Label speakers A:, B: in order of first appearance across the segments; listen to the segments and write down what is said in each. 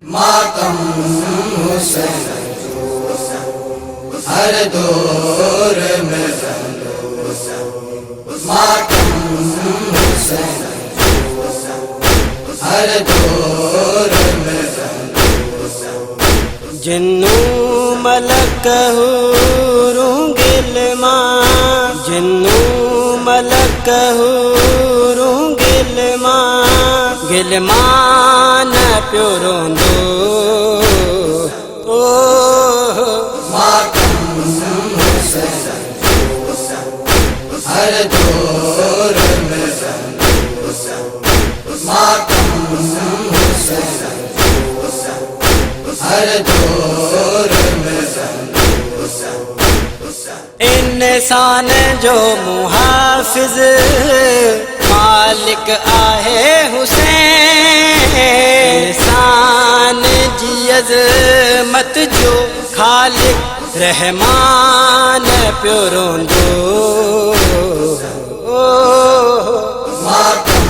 A: मातम हुसैन हर दौर में मातम हुसैन हर दौर में
B: जिन्नू मलक हूरूं गिलमा जिन्नू मलक हूरूं गिलमा गिलमान प्यो रोंदो
A: मातम हुसैन हर दौर में मातम हुसैन हर दौर में
B: इंसान जो मुहाफिज मालिक आहे हुसैन इंसान जी अज़मत जो खालिक रहमान प्यो रोंदो
A: मातम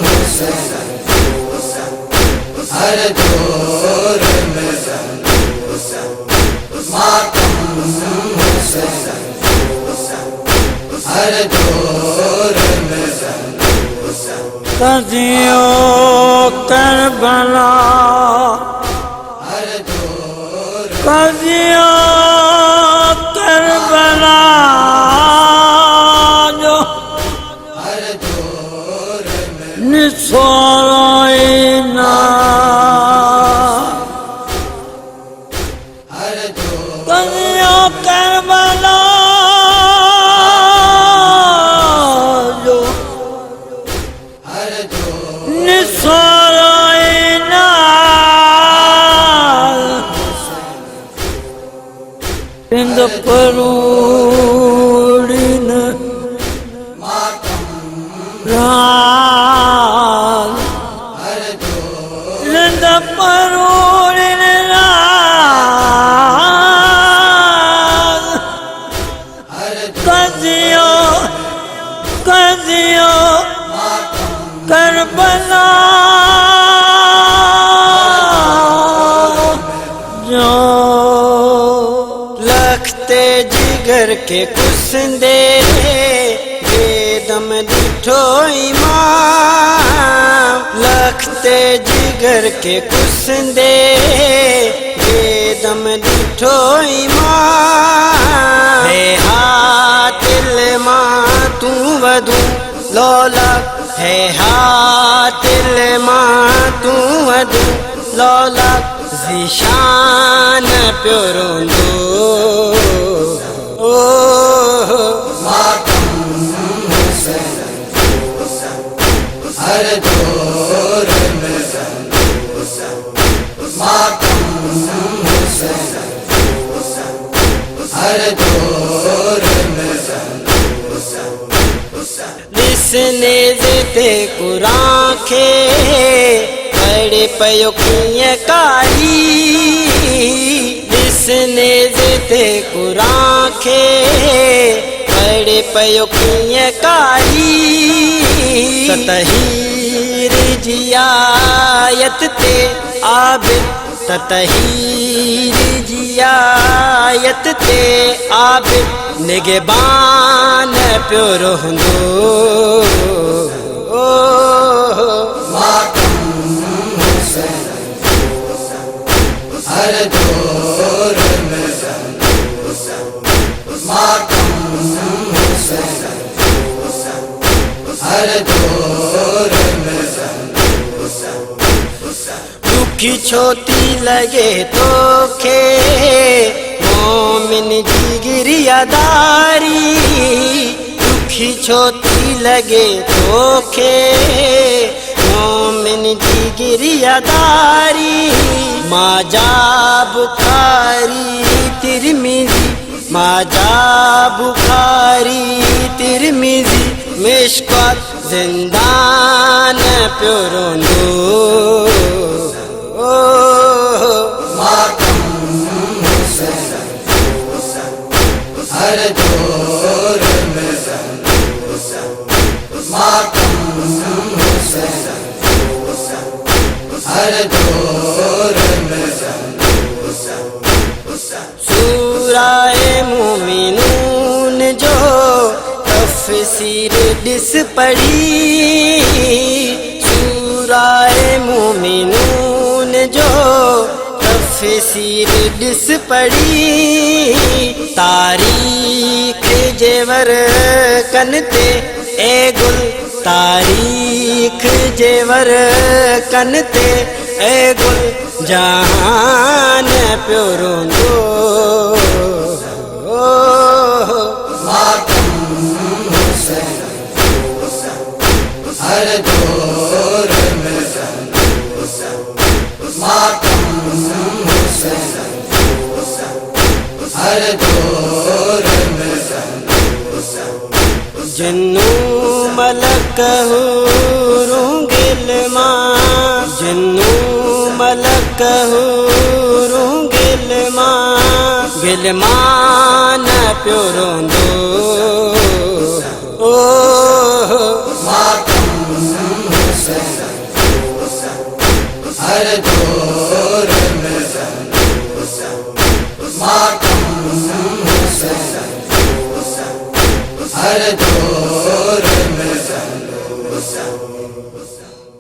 A: हुसैन हर दौर में मातम हुसैन हर दौर में
B: कदियो करबला
A: हर दौर
B: कदियो करबला जो
A: हर दौर में
B: निसोइना
A: हर दौर
B: कदियो करबला जो
A: हर दौर
B: निसोइना इंद परूड़िन
A: मातम
B: राल
A: हर दौर
B: इंद परूड़िन राल
A: हर
B: कदियो कदियो करबला जो लखते जिगर के कुसंदे बेदम दिठो इमाम लखते जिगर के कुसंदे बेदम दिठो इमाम हे हातिल मां तू वधू लौला है हातिल मां तू वधू लौला ज़िशान प्यो रोंदो
A: मातम हुसैन हर दौर में मातम हुसैन हर दौर में
B: लिसने ज़िते कुरान खे पढ़े पयो कीअं कारी लिसने ज़िते कुरान खे पढ़े पयो कीअं कारी ततहीर जी आयत ते आबिद ततहीर जी आयत ते आबिद निगहबान प्यो रोंदो
A: मातम हुसैन हर दौर में मातम हुसैन हर दौर में
B: दुखी छोती लगे तोखे मोमिन जी गिरियादारी दुखी छोती लगे तोखे मोमिन जी गिरियादारी माजा बुखारी तिरमिजी माजा बुखारी तिरमिजी मिशकात जिंदान प्यो रोंदो
A: मातम हुसैन हर दौर में मातम हुसैन हर दौर दौर में
B: सूराए मोमिनून जो तफसीर दिस पढ़ी, सूराए मोमिनून जो तफसीर दिस पढ़ी, तारीख जेवर कनते ए गुल, तारीख जेवर कनते ए गुल, जहान प्यो रोंदो
A: मातम हुसैन हर दौर में मातम हुसैन हर दौर में
B: जन्नू मलक हूरूं गिलमा, जन्नू मलक हूरूं गिलमा, गिलमा न प्यो रोंदो ओ
A: मातम हुसैन हर दौर में मातम हुसैन हर दौर